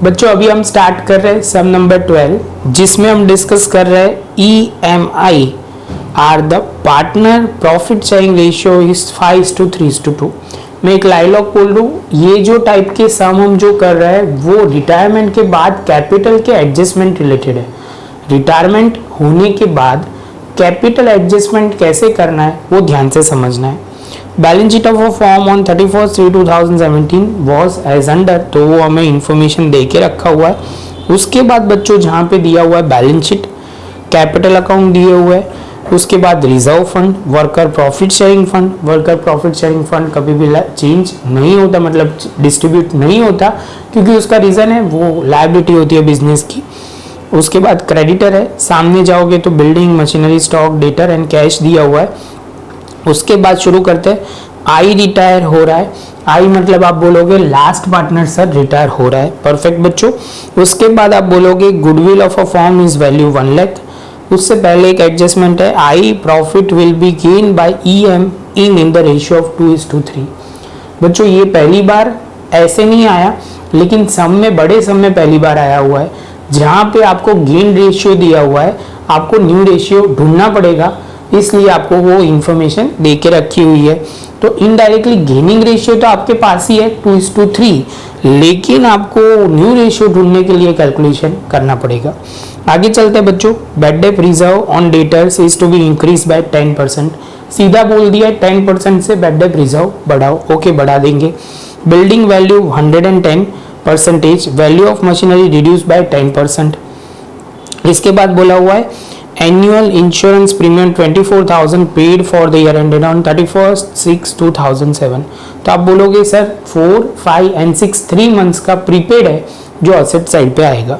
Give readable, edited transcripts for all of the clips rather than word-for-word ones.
बच्चों अभी हम स्टार्ट कर रहे हैं सम नंबर 12, जिसमें हम डिस्कस कर रहे हैं EMI are the partner profit sharing ratio is 5:3:2। मैं एक डायलॉग बोल रहा हूँ, ये जो टाइप के सम हम जो कर रहे हैं वो रिटायरमेंट के बाद कैपिटल के एडजस्टमेंट रिलेटेड है। रिटायरमेंट होने के बाद कैपिटल एडजस्टमेंट कैसे करना है वो ध्यान से समझना है। Balance sheet of a firm on 31/3/2017 was as under, तो वो हमें इंफॉर्मेशन दे के रखा हुआ है। उसके बाद बच्चों जहाँ पे दिया हुआ है बैलेंस शीट, कैपिटल अकाउंट दिए हुए है, उसके बाद reserve fund, worker profit sharing fund. Worker profit sharing fund कभी भी चेंज नहीं होता, मतलब डिस्ट्रीब्यूट नहीं होता, क्योंकि उसका रीज़न है वो लायबिलिटी होती है बिजनेस की। उसके बाद क्रेडिटर है, सामने जाओगे तो building, machinery, stock, debtor and cash दिया हुआ है। उसके बाद शुरू करते हैं, आई रिटायर हो रहा है। आई मतलब आप बोलोगे लास्ट पार्टनर सर रिटायर हो रहा है, परफेक्ट बच्चों। उसके बाद आप बोलोगे goodwill of a firm is value 1 lakh. उससे पहले एक एडजस्टमेंट है, I profit will be gain by EM in the ratio of 2:3। बच्चों ये पहली बार ऐसे नहीं आया, लेकिन सम में, बड़े सम में पहली बार आया हुआ है, जहाँ पे आपको गेन रेशियो दिया हुआ है, आपको न्यू रेशियो ढूंढना पड़ेगा, इसलिए आपको वो इंफॉर्मेशन दे के रखी हुई है। तो इनडायरेक्टली गेनिंग रेशियो तो आपके पास ही है 2:3, लेकिन आपको न्यू रेशियो ढूंढने के लिए कैलकुलेशन करना पड़ेगा। आगे चलते हैं बच्चों, bad debt reserve on debtors is to be increase by 10%। सीधा बोल दिया 10% से बैड डेट रिजर्व बढ़ाओ, ओके बढ़ा देंगे। Building value 110%, value of machinery reduce by 10%। इसके बाद बोला हुआ है annual insurance premium 24,000 paid for the year ended on 31/6/2007। तो आप बोलोगे सर 4, 5 एंड 6 3 मंथ्स का प्रीपेड है जो असेट साइड पे आएगा।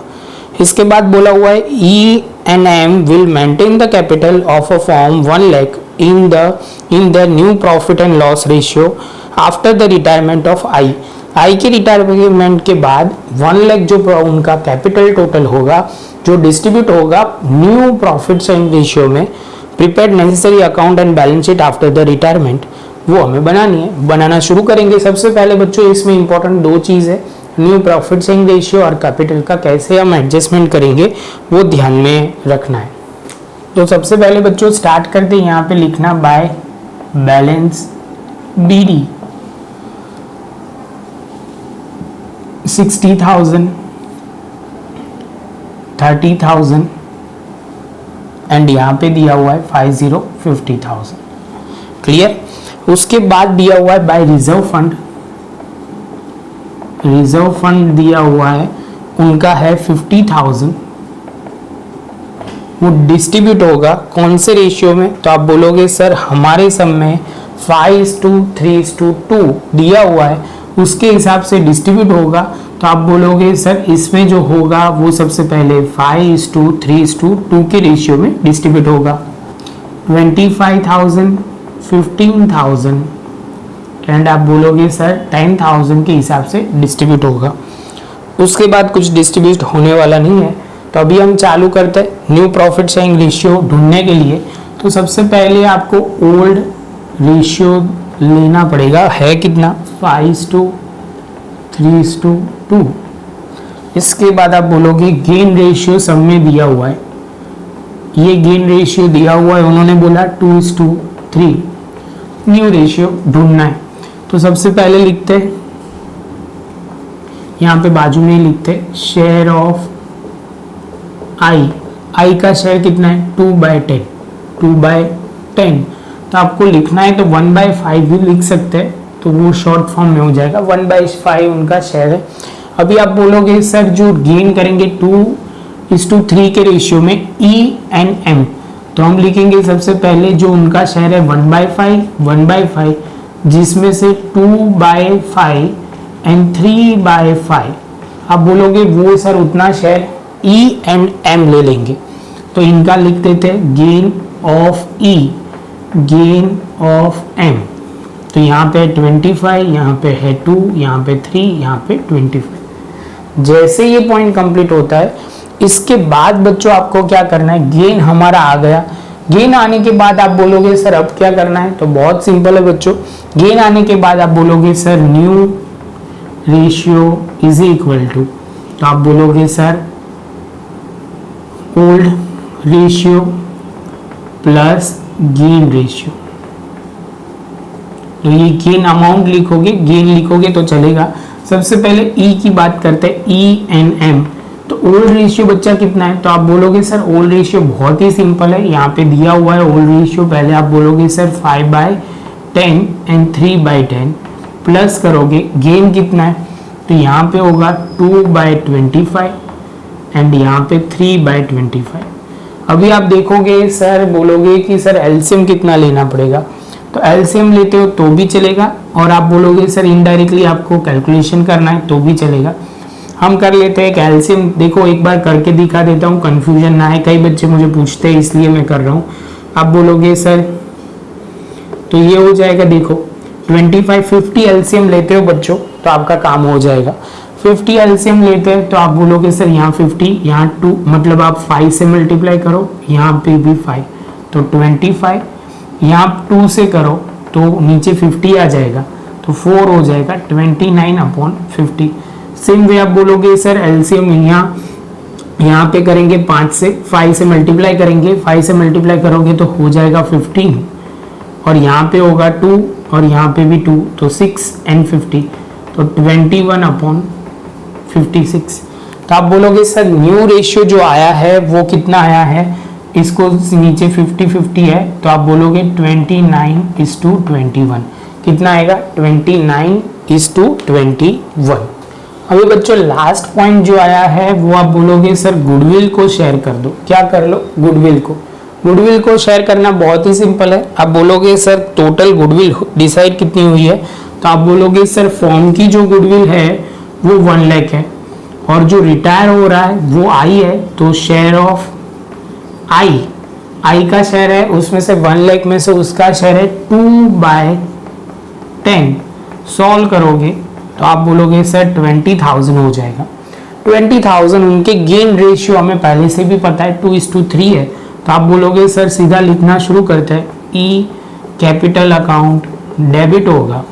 इसके बाद बोला हुआ है E&M will maintain the capital of a firm 1 lakh in the new profit and loss ratio after the retirement of I के रिटायरमेंट के बाद 1 लाख जो उनका कैपिटल टोटल होगा, जो डिस्ट्रीब्यूट होगा न्यू प्रॉफिट शेयरिंग रेशियो में, prepared necessary account and balance sheet after the retirement, वो हमें बनानी है। बनाना शुरू करेंगे। सबसे पहले बच्चों इसमें इंपॉर्टेंट 2 चीज़ है, न्यू प्रॉफिट शेयरिंग रेशियो और कैपिटल का कैसे हम एडजस्टमेंट करेंगे वो ध्यान में रखना है। तो सबसे पहले बच्चों स्टार्ट करते हैं, यहाँ पे लिखना बाय बैलेंस BD 60,000, 30,000 एंड यहाँ पे दिया हुआ है 50,000। क्लियर। उसके बाद दिया हुआ है by reserve fund, reserve fund दिया हुआ है उनका है 50,000, वो डिस्ट्रीब्यूट होगा कौन से रेशियो में, तो आप बोलोगे सर हमारे सब में 5:3:2 दिया हुआ है, उसके हिसाब से डिस्ट्रीब्यूट होगा। तो आप बोलोगे सर इसमें जो होगा वो सबसे पहले 5:3:2 के रेशियो में डिस्ट्रीब्यूट होगा। 25,000, 15,000 एंड आप बोलोगे सर 10,000 के हिसाब से डिस्ट्रीब्यूट होगा। उसके बाद कुछ डिस्ट्रीब्यूट होने वाला नहीं है। तो अभी हम चालू करते हैं न्यू प्रॉफिट शेयरिंग रेशियो ढूंढने के लिए। तो सबसे पहले आपको ओल्ड रेशियो लेना पड़ेगा, है कितना 5:3:2। इसके बाद आप बोलोगे गेन रेशियो सब में दिया हुआ है, ये गेन रेशियो दिया हुआ है, उन्होंने बोला 2:3, न्यू रेशियो ढूंढना है। तो सबसे पहले लिखते हैं, यहाँ पे बाजू में ही लिखते शेयर ऑफ आई का शेयर कितना है 2/10, 2/10। तो आपको लिखना है तो 1/5 भी लिख सकते हैं, तो वो शॉर्ट फॉर्म में हो जाएगा, 1/5 उनका शेयर है। अभी आप बोलोगे सर जो गेन करेंगे 2:3 के रेशियो में E&M, तो हम लिखेंगे सबसे पहले जो उनका शेयर है 1/5, जिसमें से 2/5 एंड 3/5 आप बोलोगे वो सर उतना शेयर E&M ले लेंगे। तो इनका लिख देते हैं gain of E, gain of M। तो यहाँ पे 25, यहाँ पे है 2, यहाँ पे 3, यहाँ पे 25। जैसे ये पॉइंट कंप्लीट होता है, इसके बाद बच्चों आपको क्या करना है, गेन हमारा आ गया। गेन आने के बाद आप बोलोगे सर अब क्या करना है, तो बहुत सिंपल है बच्चों। गेन आने के बाद आप बोलोगे sir new ratio is equal to, तो आप बोलोगे sir old ratio plus gain ratio. तो ये गेन अमाउंट लिखोगे, गेन लिखोगे तो चलेगा। सबसे पहले ई की बात करते हैं, ई एन एम। तो ओल्ड रेशियो बच्चा कितना है, तो आप बोलोगे सर ओल्ड रेशियो बहुत ही सिंपल है, यहाँ पे दिया हुआ है ओल्ड रेशियो। पहले आप बोलोगे सर 5/10 एंड 3/10 प्लस करोगे गेन कितना है, तो यहाँ पे होगा 2/25 एंड यहाँ पे 3/25। अभी आप देखोगे सर, बोलोगे कि सर एलसीएम कितना लेना पड़ेगा, तो एलसीएम लेते हो तो भी चलेगा, और आप बोलोगे सर इनडायरेक्टली आपको कैलकुलेशन करना है तो भी चलेगा। हम कर लेते हैं एक एलसीएम। देखो एक बार करके दिखा देता हूँ, कंफ्यूजन ना है, कई बच्चे मुझे पूछते हैं इसलिए मैं कर रहा हूँ। आप बोलोगे सर, तो ये हो जाएगा, देखो 50 एलसीएम लेते हो बच्चों तो आपका काम हो जाएगा। 50 एलसीएम लेते हैं तो आप बोलोगे सर यहाँ 50, यहाँ 2, मतलब आप 5 से मल्टीप्लाई करो, यहाँ पे भी 5 तो 25, यहाँ 2 से करो तो नीचे 50 आ जाएगा तो 4 हो जाएगा 29/50। सेम वे आप बोलोगे सर एलसीएम यहाँ पे करेंगे 5 से 5 से मल्टीप्लाई करेंगे, 5 से मल्टीप्लाई करोगे तो हो जाएगा 15, और यहाँ पे होगा 2 और यहाँ पे भी 2 तो 6 एंड 50 तो 21/56। तो आप बोलोगे सर न्यू रेशियो जो आया है वो कितना आया है, इसको नीचे 50-50 है तो आप बोलोगे 29:21। कितना आएगा 29:21। अभी बच्चों लास्ट पॉइंट जो आया है वो आप बोलोगे सर गुडविल को शेयर कर दो। क्या कर लो, गुडविल को शेयर करना बहुत ही सिंपल है। आप बोलोगे सर टोटल गुडविल डिसाइड कितनी हुई है, तो आप बोलोगे सर फॉर्म की जो गुडविल है वो 1 लाख है, और जो रिटायर हो रहा है वो आई है, तो शेयर ऑफ आई का शेयर है, उसमें से 1 लाख में से उसका शेयर है 2/10। सॉल्व करोगे तो आप बोलोगे सर 20,000 हो जाएगा। 20,000 उनके गेन रेशियो हमें पहले से भी पता है 2:3 है, तो आप बोलोगे सर सीधा लिखना शुरू करते हैं, ई कैपिटल अकाउंट डेबिट होगा,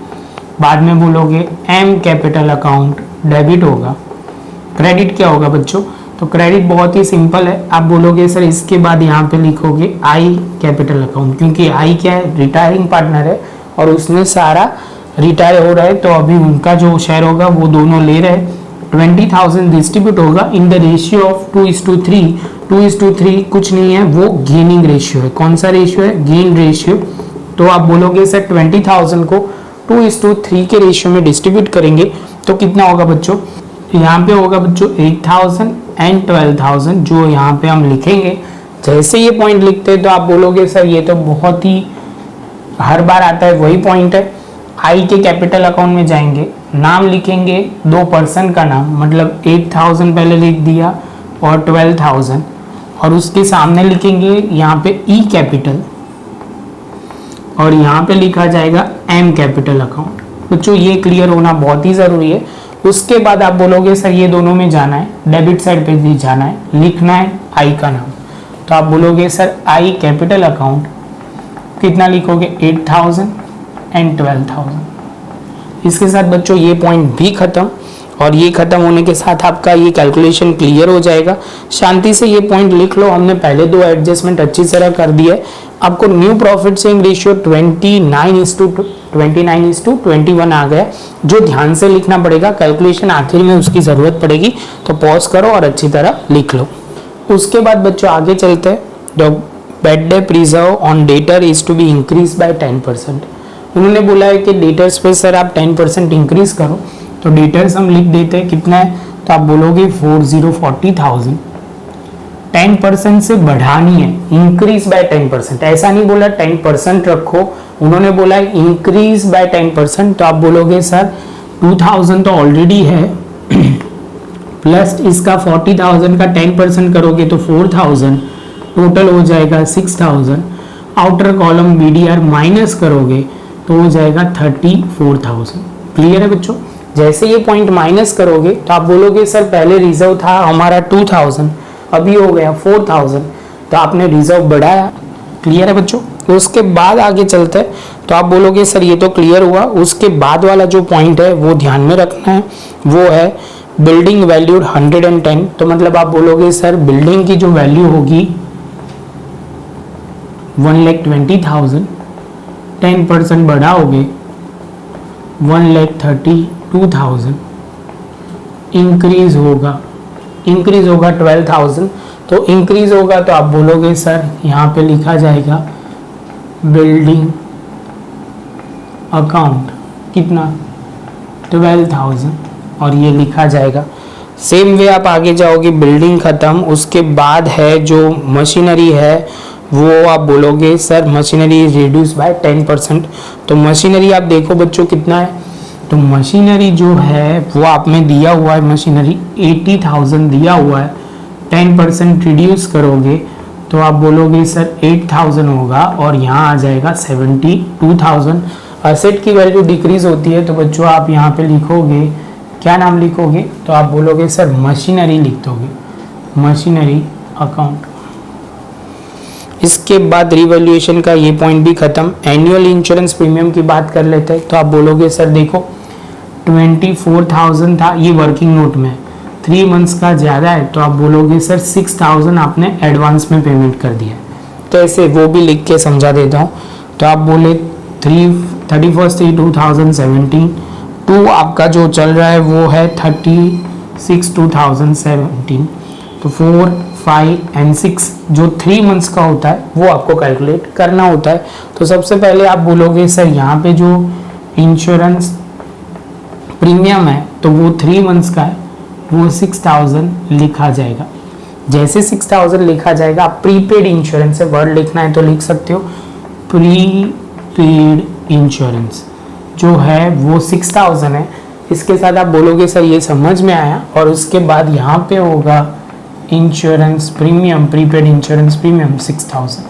बाद में बोलोगे एम कैपिटल अकाउंट डेबिट होगा। क्रेडिट क्या होगा बच्चों, तो क्रेडिट बहुत ही सिंपल है। आप बोलोगे सर इसके बाद यहाँ पे लिखोगे आई कैपिटल अकाउंट, क्योंकि आई क्या है, रिटायरिंग पार्टनर है और उसने सारा रिटायर हो रहा है, तो अभी उनका जो शेयर होगा वो दोनों ले रहे हैं। 20,000 डिस्ट्रीब्यूट होगा इन द रेशियो ऑफ 2:3। 2:3 कुछ नहीं है, वो गेनिंग रेशियो है। कौन सा रेशियो है, गेन रेशियो। तो आप बोलोगे सर 20,000 को 2:3 के रेशियो में डिस्ट्रीब्यूट करेंगे तो कितना होगा बच्चों, यहाँ पे होगा बच्चों 8,000 एंड 12,000, जो यहाँ पे हम लिखेंगे। जैसे ये पॉइंट लिखते हैं तो आप बोलोगे सर ये तो बहुत ही हर बार आता है वही पॉइंट है। आई के कैपिटल अकाउंट में जाएंगे, नाम लिखेंगे 2 पर्सन का नाम, मतलब 8,000 पहले लिख दिया और 12,000, और उसके सामने लिखेंगे यहाँ पे ई कैपिटल, और यहाँ पे लिखा जाएगा एम कैपिटल अकाउंट। बच्चों ये क्लियर होना बहुत ही ज़रूरी है। उसके बाद आप बोलोगे सर ये दोनों में जाना है, डेबिट साइड पे भी जाना है, लिखना है आई का नाम, तो आप बोलोगे सर आई कैपिटल अकाउंट, कितना लिखोगे 8,000 एंड 12,000। इसके साथ बच्चों ये पॉइंट भी खत्म, और ये खत्म होने के साथ आपका ये कैलकुलेशन क्लियर हो जाएगा। शांति से ये पॉइंट लिख लो, हमने पहले 2 एडजस्टमेंट अच्छी तरह कर दिया है। आपको न्यू प्रॉफिट शेयरिंग रेशियो 29:21 आ गया, जो ध्यान से लिखना पड़ेगा। कैलकुलेशन आखिर में उसकी ज़रूरत पड़ेगी, तो पॉज करो और अच्छी तरह लिख लो। उसके बाद बच्चों आगे चलते हैं। The bad debt reserve on debtor is to be increase by 10%। उन्होंने बोला है कि डेटर्स पे सर आप 10% इंक्रीज करो, तो डेटर्स हम लिख देते हैं कितना है, तो आप बोलोगे 40,000। 10% से बढ़ानी है, इंक्रीज बाय 10%। ऐसा नहीं बोला 10% रखो, उन्होंने बोला इंक्रीज बाय 10%, तो आप बोलोगे सर 2,000 तो ऑलरेडी है, प्लस इसका 40,000 का 10% करोगे तो 4,000, टोटल हो जाएगा 6,000। आउटर कॉलम BDR माइनस करोगे तो हो जाएगा 34,000। क्लियर है बच्चों। जैसे ये पॉइंट माइनस करोगे तो आप बोलोगे सर पहले रिजर्व था हमारा 2,000, अभी हो गया 4,000, तो आपने रिजर्व बढ़ाया। क्लियर है बच्चों। उसके बाद आगे चलते हैं, तो आप बोलोगे सर ये तो क्लियर हुआ। उसके बाद वाला जो पॉइंट है वो ध्यान में रखना है, वो है बिल्डिंग वैल्यूड 110, तो मतलब आप बोलोगे सर बिल्डिंग की जो वैल्यू होगी 1,20,000, 10% बढ़ाओगे 1,32,000, इंक्रीज होगा 12,000, तो इंक्रीज होगा तो आप बोलोगे सर यहाँ पे लिखा जाएगा बिल्डिंग अकाउंट कितना 12,000 और ये लिखा जाएगा। सेम वे आप आगे जाओगे, बिल्डिंग खत्म, उसके बाद है जो मशीनरी है वो आप बोलोगे सर मशीनरी रिड्यूस बाय 10%, तो मशीनरी आप देखो बच्चों कितना है, तो मशीनरी जो है वो आप में दिया हुआ है, मशीनरी 80,000 दिया हुआ है, 10% रिड्यूस करोगे तो आप बोलोगे सर 8,000 होगा और यहाँ आ जाएगा 72,000। असेट की वैल्यू डिक्रीज होती है तो बच्चों आप यहाँ पे लिखोगे, क्या नाम लिखोगे, तो आप बोलोगे सर मशीनरी लिख दोगे, मशीनरी अकाउंट। इसके बाद रिवैल्यूएशन का ये पॉइंट भी खत्म। एनुअल इंश्योरेंस प्रीमियम की बात कर लेते हैं, तो आप बोलोगे सर देखो 24,000 था, ये वर्किंग नोट में 3 मंथ्स का ज़्यादा है, तो आप बोलोगे सर 6,000 आपने एडवांस में पेमेंट कर दिया। तो ऐसे वो भी लिख के समझा देता हूँ, तो आप बोले 31/3/2017, 2 आपका जो चल रहा है वो है 36/2017, तो 4, 5 एंड 6 जो 3 मंथ्स का होता है वो आपको कैलकुलेट करना होता है। तो सबसे पहले आप बोलोगे सर यहाँ पे जो इंश्योरेंस प्रीमियम है तो वो 3 मंथ्स का है, वो 6,000 लिखा जाएगा। जैसे 6,000 लिखा जाएगा, आप प्रीपेड इंश्योरेंस है, वर्ड लिखना है तो लिख सकते हो, प्रीपेड इंश्योरेंस जो है वो 6,000 है। इसके साथ आप बोलोगे सर ये समझ में आया, और उसके बाद यहाँ पे होगा insurance premium, prepaid insurance premium 6,000।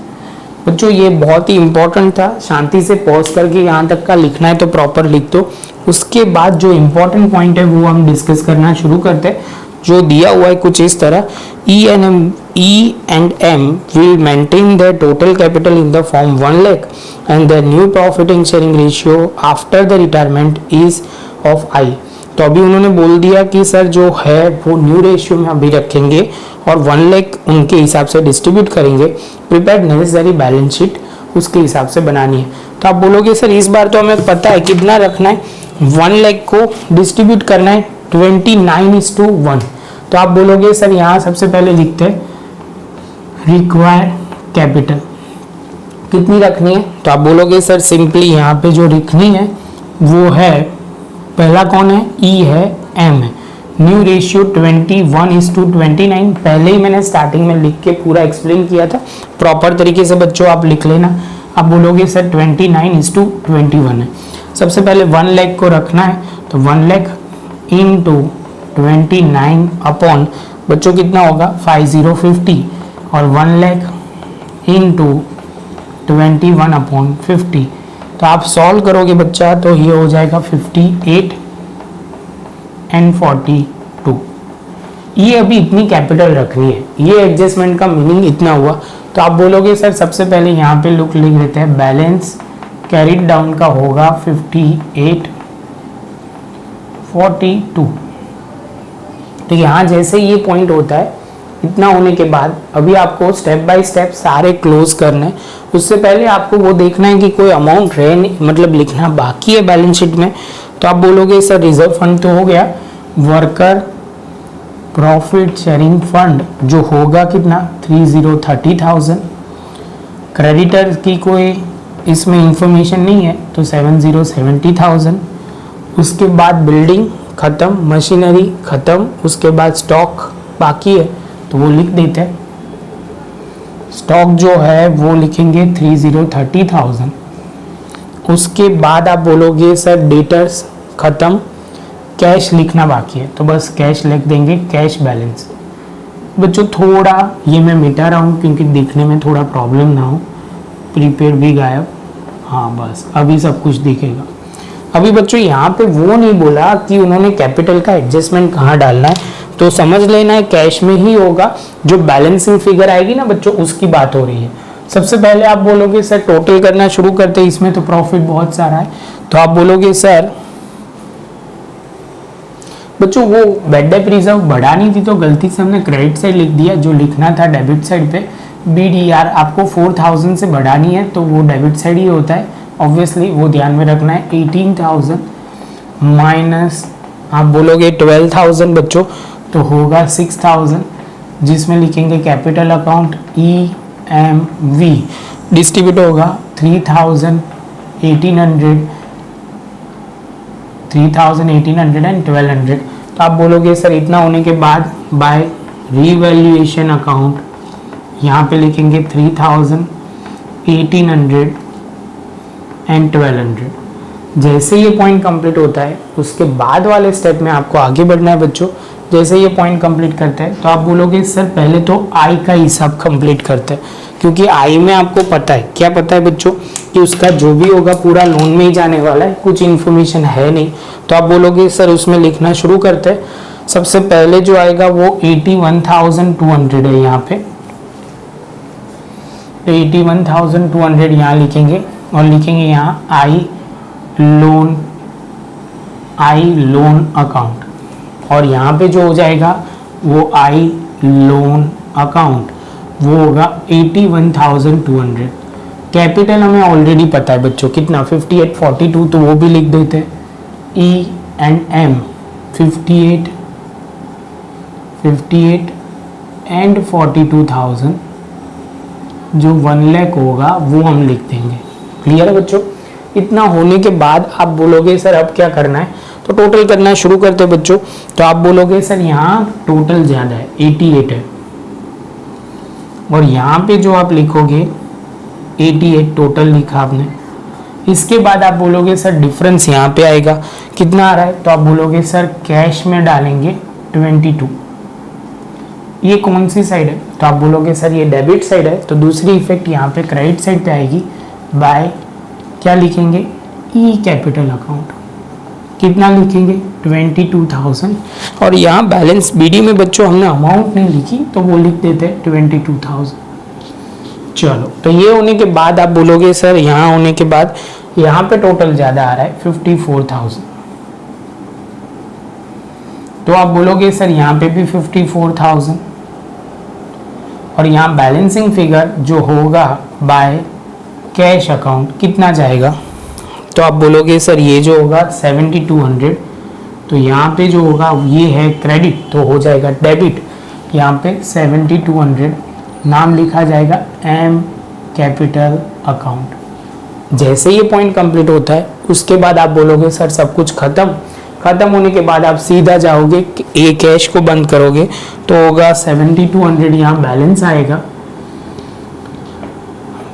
बच्चों ये बहुत ही इंपॉर्टेंट था, शांति से पॉज करके यहाँ तक का लिखना है तो प्रॉपर लिख दो। उसके बाद जो इंपॉर्टेंट पॉइंट है वो हम डिस्कस करना शुरू करते हैं, जो दिया हुआ है कुछ इस तरह, E&M will maintain their total capital in the form 1 lakh and their new profit sharing ratio after the retirement is of I। तो अभी उन्होंने बोल दिया कि सर जो है वो न्यू रेशियो में अभी रखेंगे और 1 लाख उनके हिसाब से डिस्ट्रीब्यूट करेंगे, प्रिपेयर्ड नेसेसरी बैलेंस शीट उसके हिसाब से बनानी है। तो आप बोलोगे सर इस बार तो हमें पता है कितना रखना है, 1 लाख को डिस्ट्रीब्यूट करना है 29:1। तो आप बोलोगे सर यहाँ सबसे पहले लिखते हैं रिक्वायर्ड कैपिटल कितनी रखनी है, तो आप बोलोगे सर सिंपली यहाँ पे जो रखनी है वो है, पहला कौन है, ई है, एम है, न्यू रेशियो 21:29। पहले ही मैंने स्टार्टिंग में लिख के पूरा एक्सप्लेन किया था, प्रॉपर तरीके से बच्चों आप लिख लेना। आप बोलोगे सर 29:21 है। सबसे पहले 1 लाख को रखना है, तो 1 लाख इंटू 29 अपॉन बच्चों कितना होगा 5050, और 1 लाख इंटू 21/50। तो आप सॉल्व करोगे बच्चा तो ये हो जाएगा 58 एंड 42। ये अभी इतनी कैपिटल रखनी है, ये एडजस्टमेंट का मीनिंग इतना हुआ। तो आप बोलोगे सर सबसे पहले यहाँ पे लिख लेते हैं, बैलेंस कैरिड डाउन का होगा 5842। तो यहाँ जैसे ये पॉइंट होता है, इतना होने के बाद अभी आपको स्टेप बाय स्टेप सारे क्लोज करने। उससे पहले आपको वो देखना है कि कोई अमाउंट रहे नहीं, मतलब लिखना बाकी है बैलेंस शीट में। तो आप बोलोगे सर रिजर्व फंड तो हो गया, वर्कर प्रॉफिट शेयरिंग फंड जो होगा कितना 30,30,000। क्रेडिटर की कोई इसमें इंफॉर्मेशन नहीं है तो 70,70,000। उसके बाद बिल्डिंग खत्म, मशीनरी खत्म, उसके बाद स्टॉक बाकी है तो वो लिख देते हैं। स्टॉक जो है वो लिखेंगे 30,30,000। उसके बाद आप बोलोगे सर डेटर्स खत्म, कैश लिखना बाकी है तो बस कैश लिख देंगे, कैश बैलेंस। बच्चों थोड़ा ये मैं मिटा रहा हूँ क्योंकि दिखने में थोड़ा प्रॉब्लम ना हो, प्रीपेड भी गायब, हाँ बस अभी सब कुछ दिखेगा। अभी बच्चों यहाँ पे वो नहीं बोला कि उन्होंने कैपिटल का एडजस्टमेंट कहाँ डालना है, तो समझ लेना है कैश में ही होगा। जो बैलेंसिंग फिगर आएगी ना बच्चों उसकी बात हो रही है। सबसे पहले आप बोलोगे सर टोटल करना शुरू करते हैं, इसमें तो प्रॉफिट बहुत सारा है, तो आप बोलोगे सर बच्चों वो बैड डेट रिजर्व बढ़ानी थी तो गलती से हमने क्रेडिट साइड लिख दिया, जो लिखना था डेबिट साइड पे। BDR आपको 4000 से बढ़ानी है तो वो डेबिट साइड ही होता है, ऑब्वियसली वो ध्यान में रखना है। 18,000 माइनस आप बोलोगे 12,000 बच्चों तो होगा 6,000, जिसमें लिखेंगे कैपिटल अकाउंट EMV, डिस्ट्रीब्यूट होगा 3,000, 1,800 एंड 1,200। तो आप बोलोगे सर इतना होने के बाद बाय रीवैल्यूएशन अकाउंट यहाँ पे लिखेंगे 3,000, 1,800 एंड 1,200। जैसे ये पॉइंट कंप्लीट होता है उसके बाद वाले स्टेप में आपको आगे बढ़ना है बच्चों। जैसे ये पॉइंट कंप्लीट करते हैं तो आप बोलोगे सर पहले तो आई का हिसाब कंप्लीट करते हैं, क्योंकि आई में आपको पता है, क्या पता है बच्चों, कि उसका जो भी होगा पूरा लोन में ही जाने वाला है, कुछ इन्फॉर्मेशन है नहीं। तो आप बोलोगे सर उसमें लिखना शुरू करते हैं। सबसे पहले जो आएगा वो 81,200 है यहाँ पे, 81,200 यहाँ लिखेंगे और लिखेंगे यहाँ आई लोन अकाउंट, और यहाँ पे जो हो जाएगा वो आई लोन अकाउंट वो होगा 81,200। कैपिटल हमें ऑलरेडी पता है बच्चों कितना 5842, तो वो भी लिख देते हैं। E&M 58 एंड 42,000 जो 1 लाख होगा वो हम लिख देंगे। क्लियर है बच्चों? इतना होने के बाद आप बोलोगे सर अब क्या करना है, तो टोटल करना शुरू करते हैं बच्चों। तो आप बोलोगे सर यहाँ टोटल ज़्यादा है 88 है, और यहाँ पे जो आप लिखोगे 88 टोटल लिखा आपने। इसके बाद आप बोलोगे सर डिफरेंस यहाँ पे आएगा, कितना आ रहा है, तो आप बोलोगे सर कैश में डालेंगे 22। ये कौन सी साइड है, तो आप बोलोगे सर ये डेबिट साइड है, तो दूसरी इफेक्ट यहाँ पे क्रेडिट साइड पे आएगी। बाय क्या लिखेंगे, ई कैपिटल अकाउंट, कितना लिखेंगे 22,000, और यहाँ बैलेंस BD में बच्चों हमने अमाउंट नहीं लिखी तो वो लिख देते हैं 22,000। चलो, तो ये होने के बाद आप बोलोगे सर यहाँ होने के बाद यहाँ पे टोटल ज़्यादा आ रहा है 54,000, तो आप बोलोगे सर यहाँ पे भी 54,000, और यहाँ बैलेंसिंग फिगर जो होगा बाय कैश अकाउंट कितना जाएगा, तो आप बोलोगे सर ये जो होगा 7,200, तो यहाँ पे जो होगा ये है क्रेडिट तो हो जाएगा डेबिट, यहाँ पे 7,200 नाम लिखा जाएगा M कैपिटल अकाउंट। जैसे ये पॉइंट कंप्लीट होता है उसके बाद आप बोलोगे सर सब कुछ खत्म होने के बाद आप सीधा जाओगे ए कैश को बंद करोगे तो होगा 7,200, यहाँ बैलेंस आएगा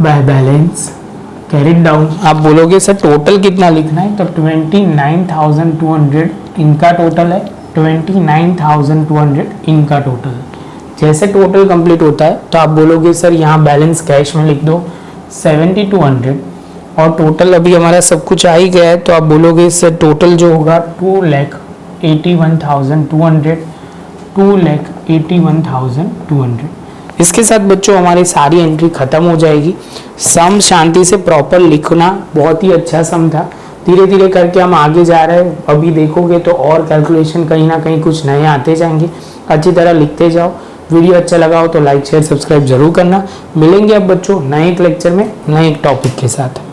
बाय बैलेंस कैरिड डाउन। आप बोलोगे सर टोटल कितना लिखना है, तो 29,200 इनका टोटल है, 29,200 इनका टोटल। जैसे टोटल कंप्लीट होता है तो आप बोलोगे सर यहाँ बैलेंस कैश में लिख दो 7,200, और टोटल अभी हमारा सब कुछ आ ही गया है, तो आप बोलोगे सर टोटल जो होगा 2,81,200, 2,81,200। इसके साथ बच्चों हमारी सारी एंट्री खत्म हो जाएगी। सम शांति से प्रॉपर लिखना, बहुत ही अच्छा सम था। धीरे धीरे करके हम आगे जा रहे हैं, अभी देखोगे तो और कैलकुलेशन कहीं ना कहीं कुछ नए आते जाएंगे। अच्छी तरह लिखते जाओ। वीडियो अच्छा लगा हो तो लाइक शेयर सब्सक्राइब जरूर करना। मिलेंगे अब बच्चों नए एक लेक्चर में नए एक टॉपिक के साथ।